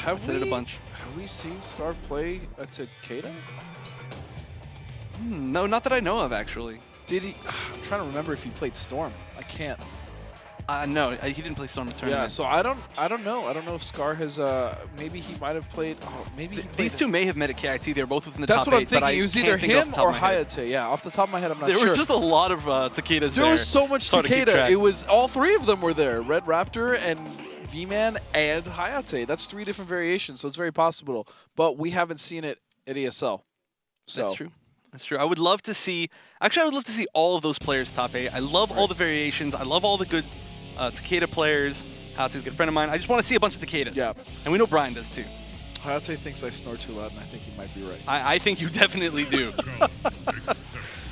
Have said it a bunch. Have we seen Scar play a Takeda? No, not that I know of, actually. Did he? I'm trying to remember if he played Storm. I can't. No, he didn't play Storm in the tournament. Yeah, so I don't know. I don't know if Scar has. Maybe he might have played. Oh, maybe he played these two may have met at KIT. They're both within the top 8. That's what I'm thinking. But it was I either can't think him off the top or of my head. Hayate. Yeah, off the top of my head, I'm not sure. There were just a lot of Takedas there. There was so much Hard to keep Takeda. track. It was all 3 of them were there. Red Raptor and V-Man and Hayate. That's 3 different variations, so it's very possible. But we haven't seen it at ESL. So. That's true. That's true. I would love to see. Actually, I would love to see all of those players top 8. I love all the variations. I love all the good Takeda players. Hayate's a good friend of mine. I just want to see a bunch of Takedas. Yeah. And we know Brian does too. Hayate thinks I snore too loud, and I think he might be right. I think you definitely do.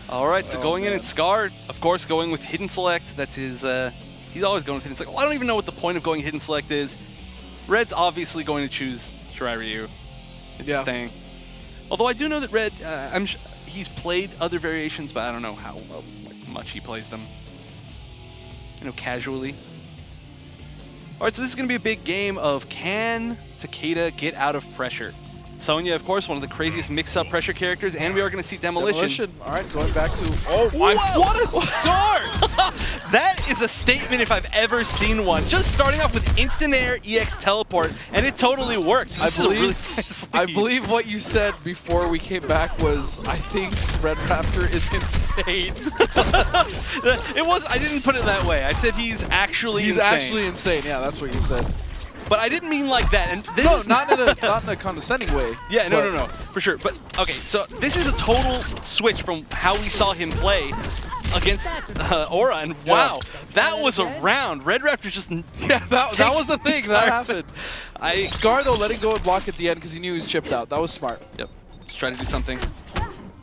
All right, so going in at Scar, of course, going with Hidden Select. That's his. He's always going with Hidden Select. Well, I don't even know what the point of going Hidden Select is. Red's obviously going to choose Shirai Ryu. It's his thing. Although I do know that Red, he's played other variations, but I don't know how much he plays them. You know, casually. All right, so this is going to be a big game of can Takeda get out of pressure? Sonya, of course, one of the craziest mix-up pressure characters, and we are going to see Demolition. All right, going back to... Oh, my... What a start! That is a statement if I've ever seen one. Just starting off with instant air EX teleport, and it totally works. I believe what you said before we came back was, I think Red Raptor is insane. It was. I didn't put it that way. I said he's actually insane. He's actually insane. Yeah, that's what you said. But I didn't mean like that. And this no, not in a condescending way. Yeah, no, for sure. But okay, so this is a total switch from how we saw him play against Aura, and wow, that was a round. Red Raptor just that was the thing that happened. Scar though letting go and block at the end because he knew he was chipped out. That was smart. Yep, let's try to do something.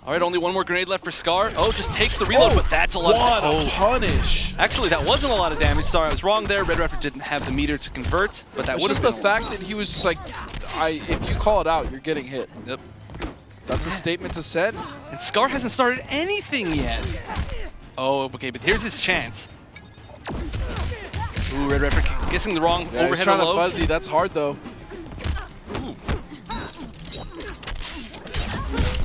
All right, only one more grenade left for Scar. Oh, just takes the reload, but that's a lot. What a punish! Actually, that wasn't a lot of damage. Sorry, I was wrong there. Red Raptor didn't have the meter to convert, but that would have been just the fact that he was just like, if you call it out, you're getting hit. Yep. That's a statement to send. And Scar hasn't started anything yet. Oh, okay, but here's his chance. Ooh, Red Raptor guessing the wrong overhead he's trying low. to fuzzy. That's hard though. Ooh.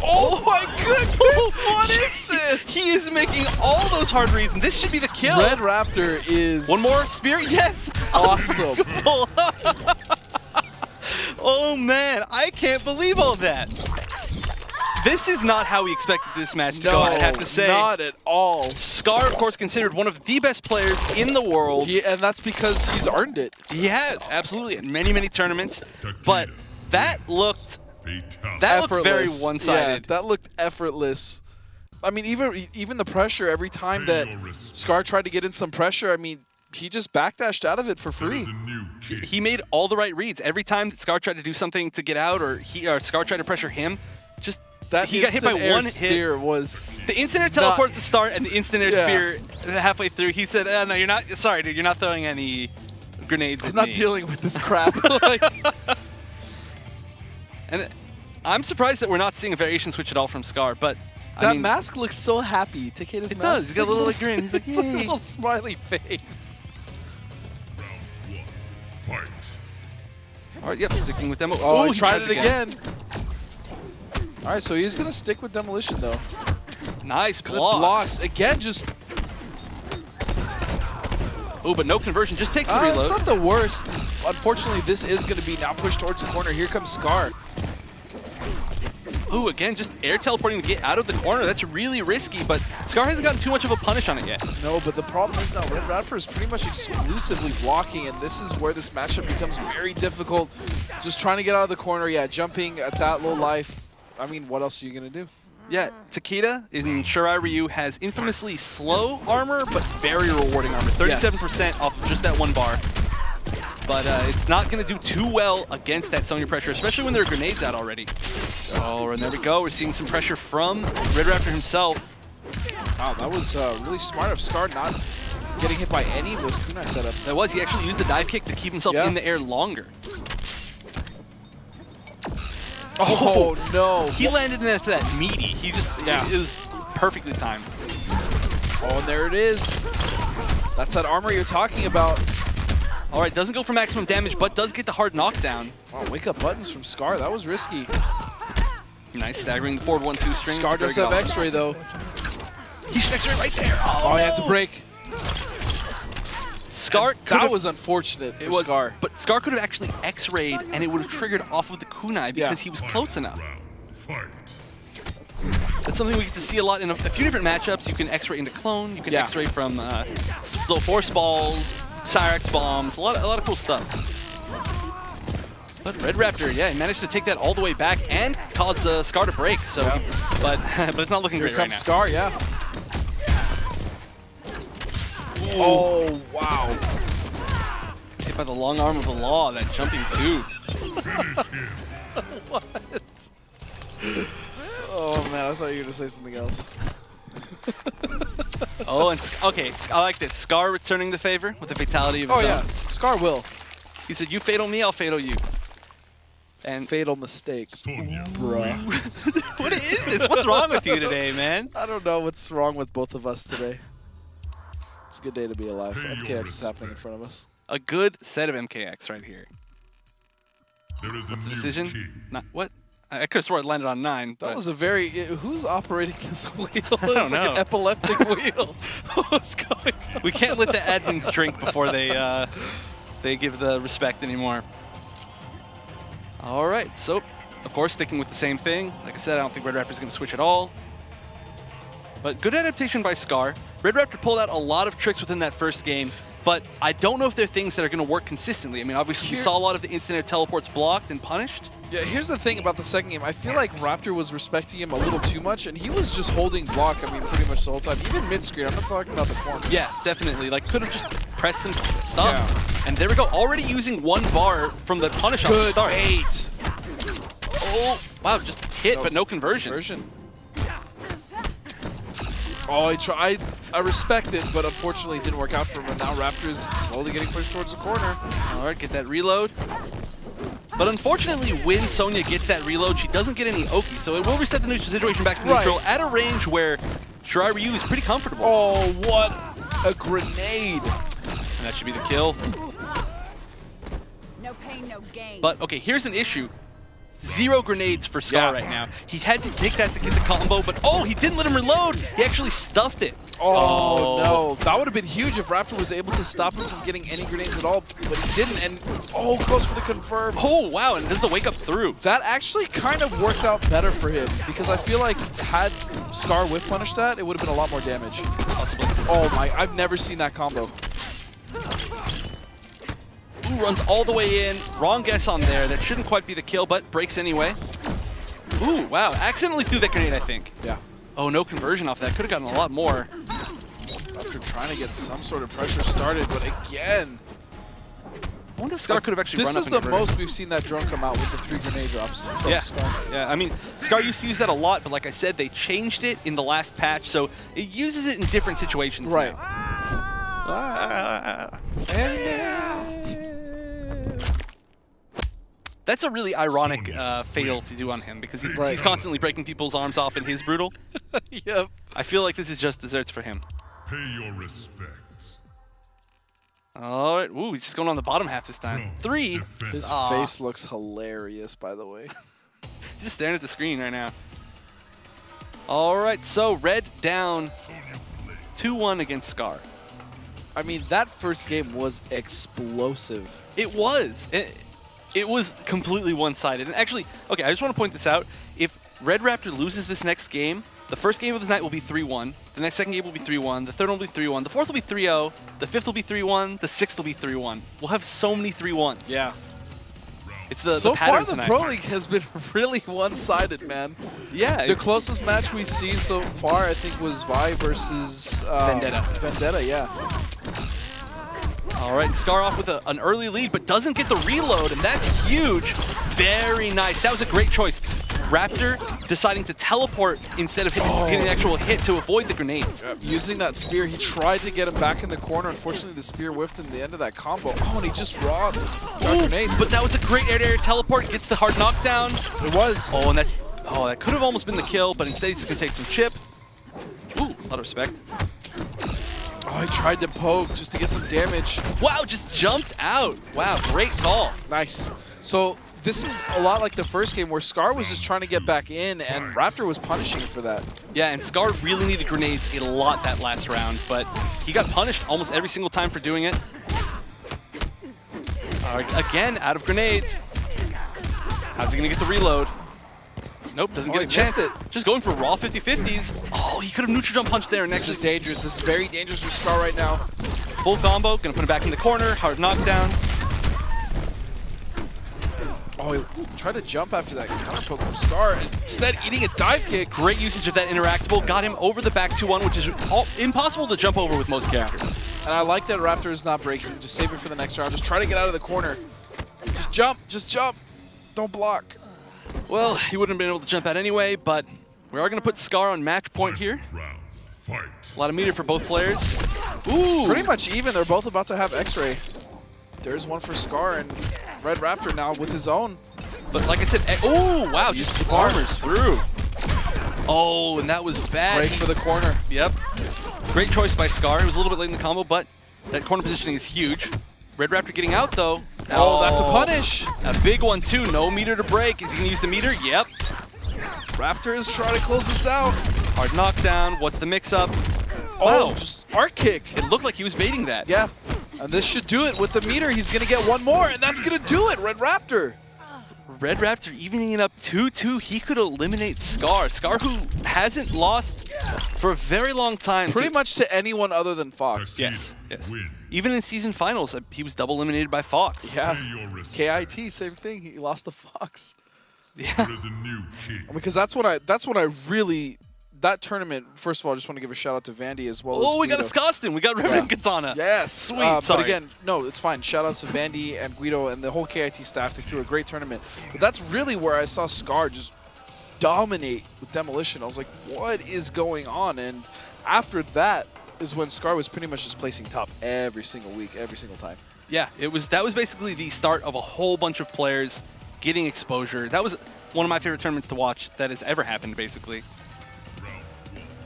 Oh my goodness! What is this? He is making all those hard reads, and this should be the kill. Red Raptor is... One more spear? Yes! Awesome. Oh man, I can't believe all that. This is not how we expected this match to go, I'd have to say. Not at all. Scar, of course, considered one of the best players in the world. And that's because he's earned it. He has, absolutely, in many, many tournaments. But that looked... That looked very one-sided. Yeah, that looked effortless. I mean, even the pressure, every time that Scar tried to get in some pressure, I mean, he just backdashed out of it for free. He made all the right reads. Every time that Scar tried to do something to get out, or Scar tried to pressure him, just he got hit by one spear hit. Was the instant air teleport to start and the instant air spear halfway through. He said, "No, you're not. Sorry, dude, you're not throwing any grenades." I'm not dealing with this crap." And I'm surprised that we're not seeing a variation switch at all from Scar, but that mask looks so happy. Takeda's it mask. Does. He's got a little grin. He's like, it's a little smiley face. Fight. All right, yep, sticking with them. Oh, he tried it again. All right, so he's gonna stick with Demolition though. Nice Good blocks. Again, just. Oh, but no conversion. Just takes the reload. It's not the worst. Unfortunately, this is going to be now pushed towards the corner. Here comes Scar. Ooh, again, just air teleporting to get out of the corner. That's really risky, but Scar hasn't gotten too much of a punish on it yet. No, but the problem is now Red Raptor is pretty much exclusively blocking, and this is where this matchup becomes very difficult. Just trying to get out of the corner, jumping at that low life. I mean, what else are you going to do? Yeah, Takeda in Shirai Ryu has infamously slow armor, but very rewarding armor. 37% off of just that one bar. But it's not going to do too well against that Sonya pressure, especially when there are grenades out already. Oh, and there we go. We're seeing some pressure from Red Raptor himself. Wow, that was really smart of Scar not getting hit by any of those kunai setups. That was. He actually used the dive kick to keep himself in the air longer. Oh, no. He landed into that meaty. He just, it was perfectly timed. Oh, and there it is. That's that armor you're talking about. All right, doesn't go for maximum damage, but does get the hard knockdown. Wow, wake up buttons from Scar. That was risky. Nice staggering forward 1-2 string. Scar does have X-ray though. He should X-ray right there. Oh, he had to break. Scar. That was unfortunate for Scar. But Scar could have actually X-rayed, and it would have triggered off of the kunai because he was close enough. That's something we get to see a lot in a few different matchups. You can X-ray into clone. You can X-ray from force balls, Cyrex bombs. A lot of cool stuff. But Red Raptor, yeah, he managed to take that all the way back and cause Scar to break. So, but it's not looking great right now. Scar, yeah. Ooh. Oh wow! Hit by the long arm of the law. That jumping tube. What? Oh man, I thought you were gonna say something else. Oh, and okay, I like this. Scar returning the favor with a fatality of his own. Yeah, Scar will. He said, "You fatal me, I'll fatal you." And fatal mistake, bruh. What is this? What's wrong with you today, man? I don't know what's wrong with both of us today. It's a good day to be alive. MKX is happening in front of us. A good set of MKX right here. There is a What's the decision? Not what? I could have sworn it landed on 9. That was a very. Who's operating this wheel? It don't was like know. an epileptic wheel. What's going on? We can't let the admins drink before they give the respect anymore. All right, so of course sticking with the same thing. Like I said, I don't think Red Raptor is going to switch at all. But good adaptation by Scar. Red Raptor pulled out a lot of tricks within that first game, but I don't know if they're things that are going to work consistently. I mean, obviously we saw a lot of the instant air teleports blocked and punished. Yeah, here's the thing about the second game. I feel like Raptor was respecting him a little too much, and he was just holding block, I mean, pretty much the whole time. Even mid-screen, I'm not talking about the corner. Yeah, definitely. Like, could have just pressed some stuff. Yeah. And there we go. Already using 1 bar from the punish off the start. Good Oh, wow, just hit, but no conversion. Oh, I respect it, but unfortunately it didn't work out for him. And now Raptor is slowly getting pushed towards the corner. All right, get that reload. But unfortunately, when Sonya gets that reload, she doesn't get any Oki, so it will reset the neutral situation back to neutral at a range where Shirai Ryu is pretty comfortable. Oh, what a grenade. And that should be the kill. No pain, no gain. But, okay, here's an issue. 0 grenades for Scar right now. He had to take that to get the combo, but oh, he didn't let him reload. He actually stuffed it. Oh, no. That would have been huge if Raptor was able to stop him from getting any grenades at all, but he didn't, and goes for the confirm. Oh, wow, and does the wake up through. That actually kind of worked out better for him, because I feel like had Scar whiff punished that, it would have been a lot more damage. Possibly. Oh my, I've never seen that combo. Ooh, runs all the way in. Wrong guess on there. That shouldn't quite be the kill, but breaks anyway. Ooh, wow. Accidentally threw that grenade, I think. Yeah. Oh, no conversion off that. Could have gotten a lot more. After trying to get some sort of pressure started, but again. I wonder if Scar could have actually run up This is the most we've seen that drone come out with the 3 grenade drops from Scar. Yeah, I mean, Scar used to use that a lot, but like I said, they changed it in the last patch, so it uses it in different situations Right. now. That's a really ironic fail to do on him because he's constantly breaking people's arms off in his brutal. Yep. I feel like this is just desserts for him. Pay your respects. All right. Ooh, he's just going on the bottom half this time. 3. His face looks hilarious, by the way. He's just staring at the screen right now. All right. So Red down 2-1 against Scar. I mean, that first game was explosive. It was. It was completely one-sided. And actually, okay, I just want to point this out. If Red Raptor loses this next game, the first game of the night will be 3-1. The second game will be 3-1. The third one will be 3-1. The fourth will be 3-0. The fifth will be 3-1. The sixth will be 3-1. We'll have so many 3-1s. Yeah. It's the so pattern far, the tonight. Pro League has been really one-sided, man. Yeah. The closest match we see so far, I think, was Vi versus Vendetta. Vendetta, yeah. All right, Scar off with an early lead, but doesn't get the reload, and that's huge. Very nice. That was a great choice. Raptor deciding to teleport instead of getting an actual hit to avoid the grenades. Yep. Using that spear, he tried to get him back in the corner. Unfortunately, the spear whiffed in the end of that combo. Oh, and he just robbed grenades. But that was a great air-to-air teleport. Gets the hard knockdown. It was. Oh, and that could have almost been the kill, but instead he's going to take some chip. Ooh, a lot of respect. Oh, he tried to poke just to get some damage. Wow, just jumped out. Wow, great call. Nice. So this is a lot like the first game where Scar was just trying to get back in and Raptor was punishing him for that. Yeah, and Scar really needed grenades a lot that last round, but he got punished almost every single time for doing it. Again, out of grenades. How's he gonna get the reload? Nope, doesn't get a chance. It. Just going for raw 50-50s. Oh, he could have neutral jump punched there. And this is dangerous. This is very dangerous for Scar right now. Full combo, gonna put him back in the corner. Hard knockdown. Oh, he tried to jump after that counter poke from Scar, instead eating a dive kick. Great usage of that interactable. Got him over the back 2-1, which is impossible to jump over with most characters. And I like that Raptor is not breaking. Just save it for the next round. Just try to get out of the corner. Just jump. Just jump. Don't block. Well, he wouldn't have been able to jump out anyway, but we are going to put Scar on match point here. Round, fight. A lot of meter for both players. Ooh! Pretty much even. They're both about to have X-Ray. There's one for Scar and Red Raptor now with his own. But like I said, oh, wow, just farmers through. Oh, and that was bad. Break for the corner. Yep. Great choice by Scar. It was a little bit late in the combo, but that corner positioning is huge. Red Raptor getting out, though. Oh, that's a punish. A big one, too. No meter to break. Is he going to use the meter? Yep. Raptor is trying to close this out. Hard knockdown. What's the mix-up? Oh, Wow. just arc kick. It looked like he was baiting that. Yeah. And this should do it with the meter. He's going to get one more, and that's going to do it, Red Raptor. Red Raptor evening it up 2-2. He could eliminate Scar. Scar, who hasn't lost for a very long time. Pretty much to anyone other than Fox. Yes, yes. Win. Even in season finals, he was double eliminated by Fox. Yeah. Pay your respects. KIT, same thing. He lost to Fox. Yeah. There is a new king. Because that's what I really, that tournament, first of all, I just want to give a shout out to Vandy as well as Oh, we got a Guido. Scostin. We got Riven Katana. Yes. Sweet, But sorry. again, no, it's fine. Shout out to Vandy and Guido and the whole KIT staff. They threw a great tournament. But that's really where I saw Scar just dominate with Demolition. I was like, what is going on? And after that is when Scar was pretty much just placing top every single week, every single time. Yeah, that was basically the start of a whole bunch of players getting exposure. That was one of my favorite tournaments to watch that has ever happened, basically.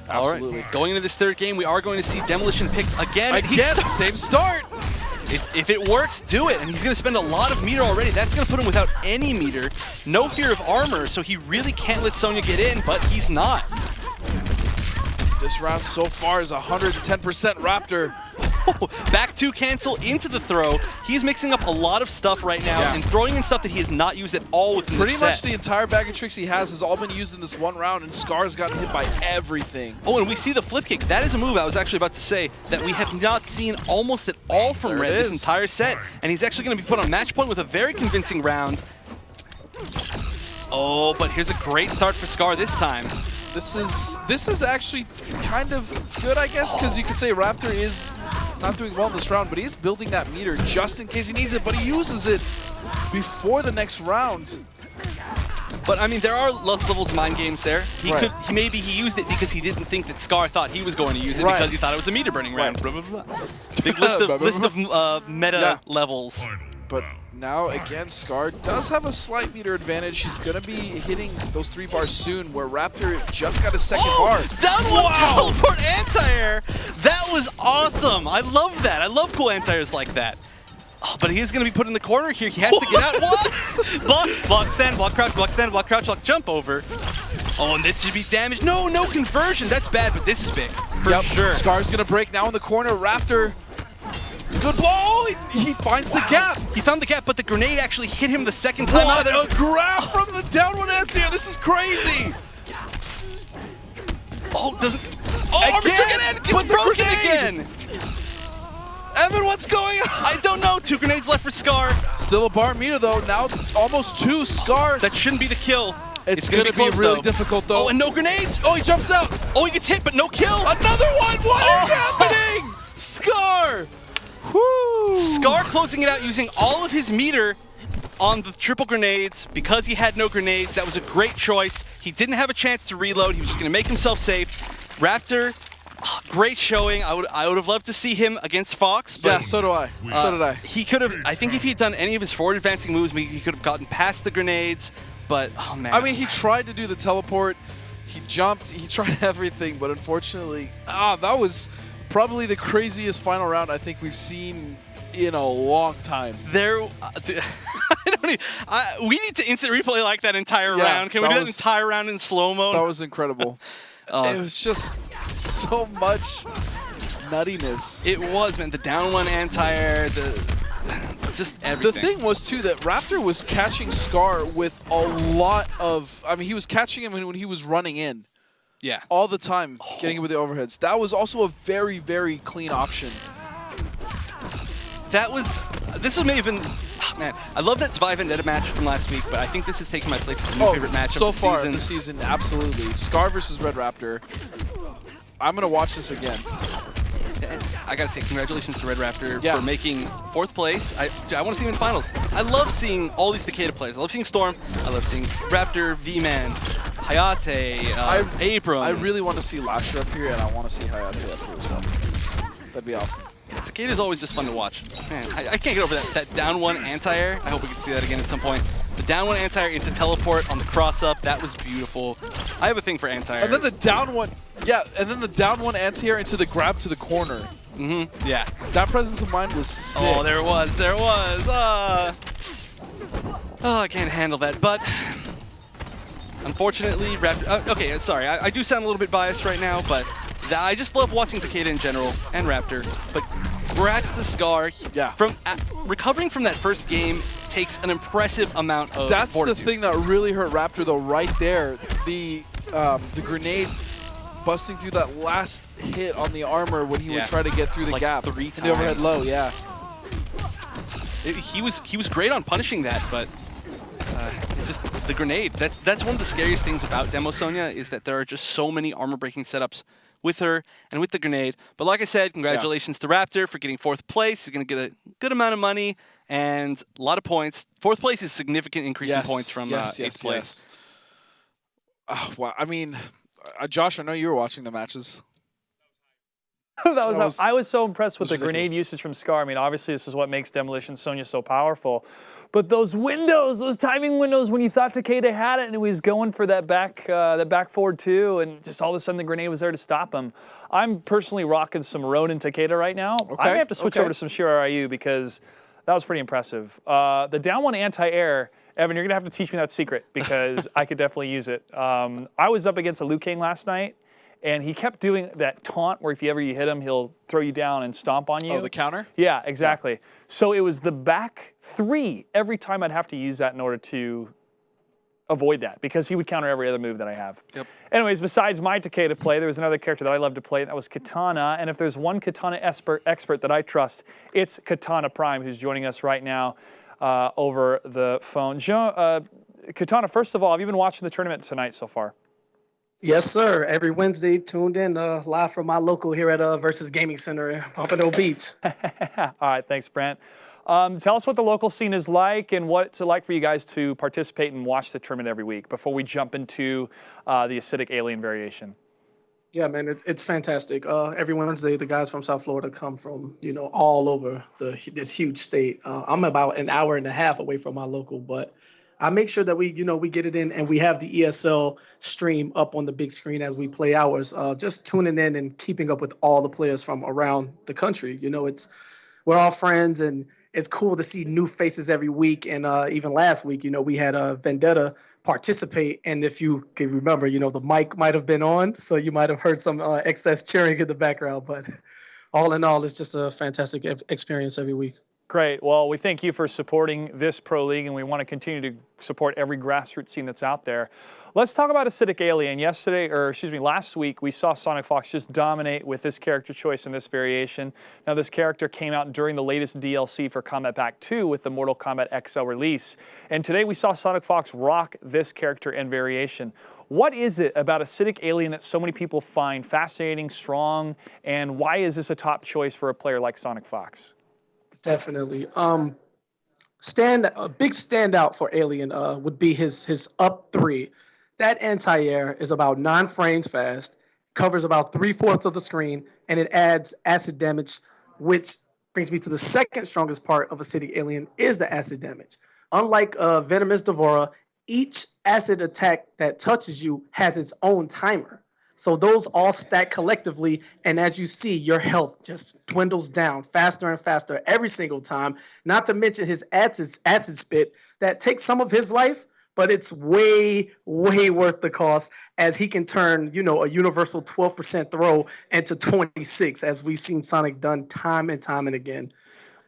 Absolutely. All right, going into this third game, we are going to see Demolition picked again. Again, same start. If it works, do it. And he's going to spend a lot of meter already. That's going to put him without any meter. No fear of armor, so he really can't let Sonya get in, but he's not. This round so far is 110% Raptor. Back to cancel into the throw. He's mixing up a lot of stuff right now and throwing in stuff that he has not used at all within Pretty the set. much the entire bag of tricks he has all been used in this one round, and Scar's gotten hit by everything. Oh, and we see the flip kick. That is a move I was actually about to say that we have not seen almost at all from There Red it this is. entire set. And he's actually going to be put on match point with a very convincing round. Oh, but here's a great start for Scar this time. This is actually kind of good, I guess, because you could say Raptor is not doing well in this round, but he's building that meter just in case he needs it, but he uses it before the next round. But I mean, there are levels of mind games there. Maybe he used it because he didn't think that Scar thought he was going to use it because he thought it was a meter burning round. Blah, blah, blah. Big list of meta levels. Final But round. now, again, Scar does have a slight meter advantage. He's going to be hitting those 3 bars soon, where Raptor just got a second bar. Down one teleport anti-air! That was awesome! I love that. I love cool anti-airs like that. Oh, but he is going to be put in the corner here. He has to get out. What? block, stand, block, stand, block, crouch, block, jump over. Oh, and this should be damaged. No conversion. That's bad, but this is big. For sure. Scar's going to break now in the corner. Raptor, good blow. He finds the gap. He found the gap, but the grenade actually hit him the second time out What of there. a grab from the down one anti-air. This is crazy. Oh, again, but the broken grenade. again. Evan, what's going on? I don't know. 2 grenades left for Scar. Still a bar meter, though. Now almost 2. Scar. That shouldn't be the kill. It's going to be close, really though. difficult, though. Oh, and no grenades. Oh, he jumps out. Oh, he gets hit, but no kill. Another one. What is happening? Scar. Whoo. Scar closing it out using all of his meter on the triple grenades because he had no grenades. That was a great choice. He didn't have a chance to reload. He was just going to make himself safe. Raptor, great showing. I would have loved to see him against Fox. But Yeah, so do I. So did I. He could have, I think if he had done any of his forward advancing moves, maybe he could have gotten past the grenades. But, oh man. I mean, he tried to do the teleport. He jumped. He tried everything, but unfortunately, that was Probably the craziest final round I think we've seen in a long time. I don't even, we need to instant replay like that entire round. Can we do that entire round in slow-mo? That was incredible. It was just so much nuttiness. It was, man. The down one anti-air, just everything. The thing was, too, that Raptor was catching Scar with a lot of... I mean, he was catching him when he was running in. Yeah. All the time, getting him with the overheads. That was also a very, very clean option. This was maybe been... Oh, man, I love that Zwei Vendetta match from last week, but I think this is taking my place as my favorite match so of the far season. this season, absolutely. Scar versus Red Raptor. I'm going to watch this again. And I gotta say, congratulations to Red Raptor Yeah. for making 4th place. I want to see him in finals. I love seeing all these Takeda players. I love seeing Storm. I love seeing Raptor, V-Man, Hayate, Abram. I really want to see Lasher up here, and I want to see Hayate up here as well. That'd be awesome. Takeda is always just fun to watch. Man, I can't get over that down one anti-air. I hope we can see that again at some point. The down one anti-air into teleport on the cross-up, that was beautiful. I have a thing for anti-air. And then the down one, and then the down one anti-air into the grab to the corner. Yeah. That presence of mind was sick. Oh, there it was. Oh, I can't handle that, but unfortunately, Raptor... okay, sorry, I do sound a little bit biased right now, but I just love watching Takeda in general and Raptor. But congrats to Scar. Yeah. Recovering from that first game takes an impressive amount of fortitude. The thing that really hurt Raptor, though, right there. The grenade busting through that last hit on the armor when he would try to get through the gap. 3 times. The overhead low, yeah. He was great on punishing that, but just the grenade. That's one of the scariest things about Demo Sonya is that there are just so many armor breaking setups with her and with the grenade. But like I said, congratulations to Raptor for getting 4th place. He's going to get a good amount of money and a lot of points. 4th place is a significant increase in points from 8th place. Oh, wow. I mean, Josh, I know you were watching the matches. I was so impressed with the ridiculous. grenade usage from Scar. I mean, obviously, this is what makes Demolition Sonya so powerful. But those windows, those timing windows, when you thought Takeda had it and he was going for that back forward two, and just all of a sudden the grenade was there to stop him. I'm personally rocking some Ronin Takeda right now. Okay. I may have to switch over to some Shiro Ryu because that was pretty impressive. The down one anti-air, Evan, you're going to have to teach me that secret because I could definitely use it. I was up against a Liu Kang last night, and he kept doing that taunt where if you hit him, he'll throw you down and stomp on you. Oh, the counter? Yeah, exactly. Yeah. So it was the back 3 every time I'd have to use that in order to avoid that because he would counter every other move that I have. Yep. Anyways, besides my Takeda play, there was another character that I love to play, and that was Katana. And if there's one Katana expert that I trust, it's Katana Prime, who's joining us right now over the phone. Jean, Katana, first of all, have you been watching the tournament tonight so far? Yes, sir. Every Wednesday, tuned in live from my local here at Versus Gaming Center in Pompano Beach. All right, thanks, Brent. Tell us what the local scene is like and what it's like for you guys to participate and watch the tournament every week before we jump into the acidic alien variation. Yeah, man, it's fantastic. Every Wednesday, the guys from South Florida come from, all over this huge state. I'm about an hour and a half away from my local, but I make sure that we get it in, and we have the ESL stream up on the big screen as we play ours. Just tuning in and keeping up with all the players from around the country. We're all friends, and it's cool to see new faces every week. And even last week, we had Vendetta participate, and if you can remember, the mic might have been on, so you might have heard some excess cheering in the background. But all in all, it's just a fantastic experience every week. Great. Well, we thank you for supporting this Pro League, and we want to continue to support every grassroots scene that's out there. Let's talk about Acidic Alien. Last week, we saw Sonic Fox just dominate with this character choice and this variation. Now, this character came out during the latest DLC for Combat Pack 2 with the Mortal Kombat XL release. And today, we saw Sonic Fox rock this character and variation. What is it about Acidic Alien that so many people find fascinating, strong, and why is this a top choice for a player like Sonic Fox? Definitely. A big standout for Alien would be his up 3. That anti-air is about 9 frames fast, covers about 3/4 of the screen, and it adds acid damage, which brings me to the second strongest part of Acidic Alien is the acid damage. Unlike Venomous Devora, each acid attack that touches you has its own timer. So those all stack collectively, and as you see, your health just dwindles down faster and faster every single time. Not to mention his acid spit that takes some of his life, but it's way, way worth the cost, as he can turn, a universal 12% throw into 26, as we've seen Sonic done time and time and again.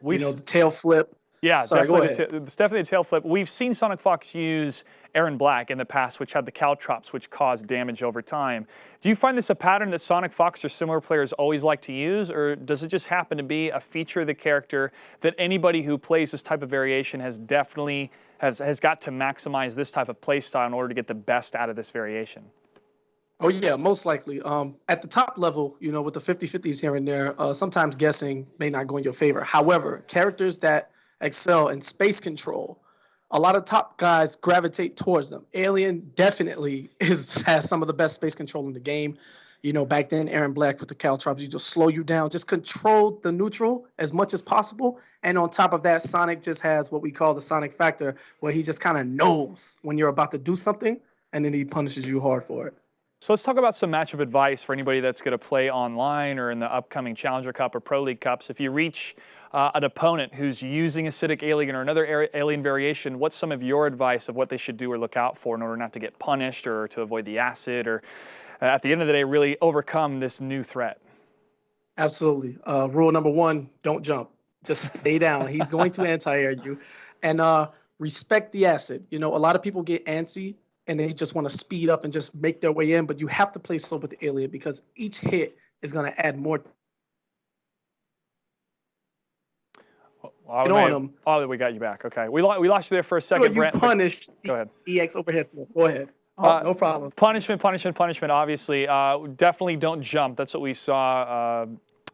The tail flip. Yeah, Sorry, definitely. It's definitely a tail flip. We've seen Sonic Fox use Aaron Black in the past, which had the caltrops, which caused damage over time. Do you find this a pattern that Sonic Fox or similar players always like to use, or does it just happen to be a feature of the character that anybody who plays this type of variation has definitely has got to maximize this type of play style in order to get the best out of this variation? Oh, yeah, most likely. At the top level, with the 50-50s here and there, sometimes guessing may not go in your favor. However, characters that excel in space control, a lot of top guys gravitate towards them. Alien definitely has some of the best space control in the game. Back then, Aaron Black with the caltrops, you just slow you down, just control the neutral as much as possible. And on top of that, Sonic just has what we call the Sonic factor, where he just kind of knows when you're about to do something, and then he punishes you hard for it. So let's talk about some matchup advice for anybody that's going to play online or in the upcoming Challenger Cup or Pro League Cups. If you reach an opponent who's using Acidic Alien or another alien variation, what's some of your advice of what they should do or look out for in order not to get punished or to avoid the acid or, at the end of the day, really overcome this new threat? Absolutely. Rule number 1, don't jump. Just stay down. He's going to anti-air you. And respect the acid. A lot of people get antsy and they just want to speed up and just make their way in, but you have to play slow with the alien because each hit is going to add more on him. Oh, we got you back. Okay. We lost you there for a second, Brent. You punished Go ahead. EX overhead flip. Go ahead. No problem. Punishment, obviously. Definitely don't jump. That's what we saw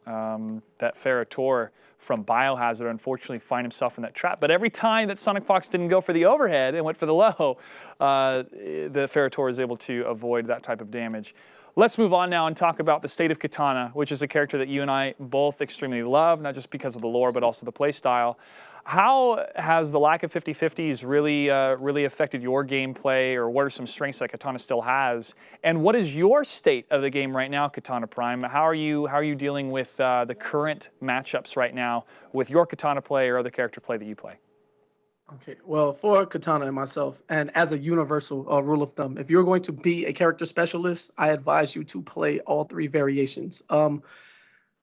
that Ferrator from Biohazard unfortunately find himself in that trap. But every time that Sonic Fox didn't go for the overhead and went for the low, the Ferrator is able to avoid that type of damage. Let's move on now and talk about the State of Katana, which is a character that you and I both extremely love, not just because of the lore, but also the play style. How has the lack of 50-50s really affected your gameplay, or what are some strengths that Katana still has? And what is your state of the game right now, Katana Prime? How are you dealing with the current matchups right now with your Katana play or other character play that you play? Okay, well, for Katana and myself, and as a universal rule of thumb, if you're going to be a character specialist, I advise you to play all 3 variations.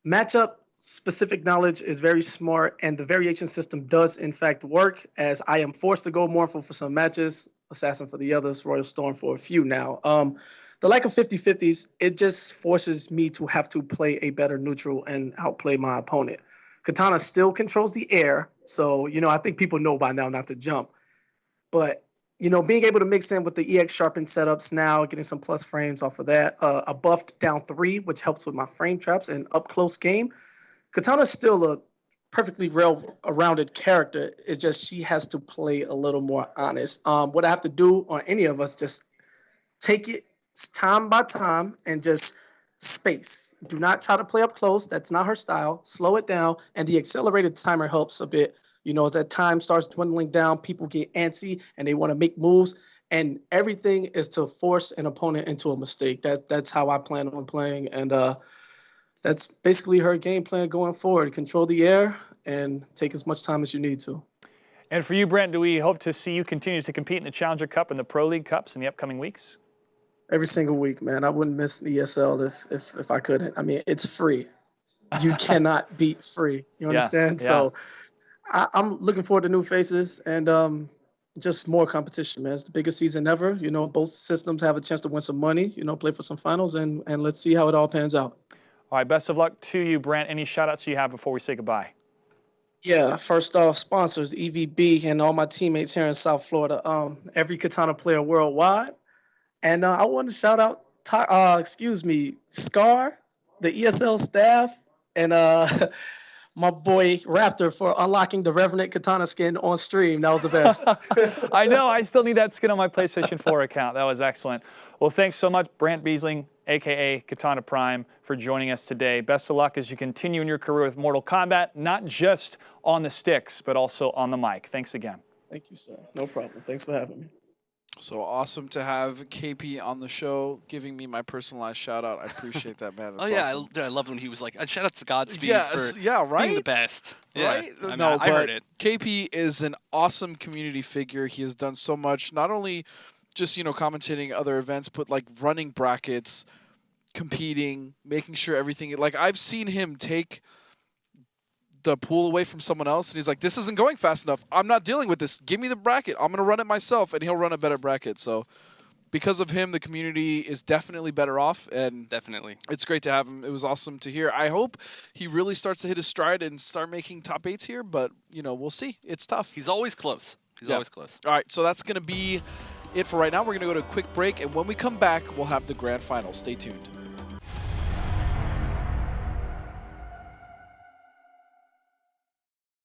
Matchup specific knowledge is very smart, and the variation system does in fact work, as I am forced to go Mournful for some matches, Assassin for the others, Royal Storm for a few now. The lack of 50-50s, it just forces me to have to play a better neutral and outplay my opponent. Katana still controls the air, so, I think people know by now not to jump. But, being able to mix in with the EX sharpened setups now, getting some plus frames off of that, a buffed down 3, which helps with my frame traps and up-close game. Katana's still a perfectly well-rounded character. It's just she has to play a little more honest. What I have to do, or any of us, just take it time by time and just space. Do not try to play up close. That's not her style. Slow it down, and the accelerated timer helps a bit. As that time starts dwindling down, people get antsy and they want to make moves, and everything is to force an opponent into a mistake. That's how I plan on playing, and that's basically her game plan going forward. Control the air and take as much time as you need to. And for you, Brent, do we hope to see you continue to compete in the Challenger Cup and the Pro League Cups in the upcoming weeks? Every single week, man. I wouldn't miss the ESL if I couldn't. I mean, it's free. You cannot beat free. You understand? Yeah. So I'm looking forward to new faces and just more competition, man. It's the biggest season ever. Both systems have a chance to win some money, play for some finals, and let's see how it all pans out. All right, best of luck to you, Brent. Any shout-outs you have before we say goodbye? Yeah, first off, sponsors, EVB, and all my teammates here in South Florida, every Katana player worldwide. And I want to shout out, Scar, the ESL staff, and my boy Raptor for unlocking the Revenant Katana skin on stream. That was the best. I know. I still need that skin on my PlayStation 4 account. That was excellent. Well, thanks so much, Brent Beasling, a.k.a. Katana Prime, for joining us today. Best of luck as you continue in your career with Mortal Kombat, not just on the sticks, but also on the mic. Thanks again. Thank you, sir. No problem. Thanks for having me. So awesome to have KP on the show, giving me my personalized shout out. I appreciate that, man. Oh It's yeah, awesome. I loved when he was like, "Shout out to Godspeed Yes, for yeah, right? being the best." Yeah, Right? I mean, No, I heard but it. KP is an awesome community figure. He has done so much, not only just, commentating other events, but like running brackets, competing, making sure everything, like I've seen him take the pool away from someone else and he's like, this isn't going fast enough. I'm not dealing with this. Give me the bracket. I'm going to run it myself, and he'll run a better bracket. So because of him, the community is definitely better off, and Definitely. it's great to have him. It was awesome to hear. I hope he really starts to hit his stride and start making top 8s here, but, we'll see. It's tough. He's always close. He's Yeah. always close. All right, so that's going to be it for right now. We're going to go to a quick break, and when we come back, we'll have the grand final. Stay tuned.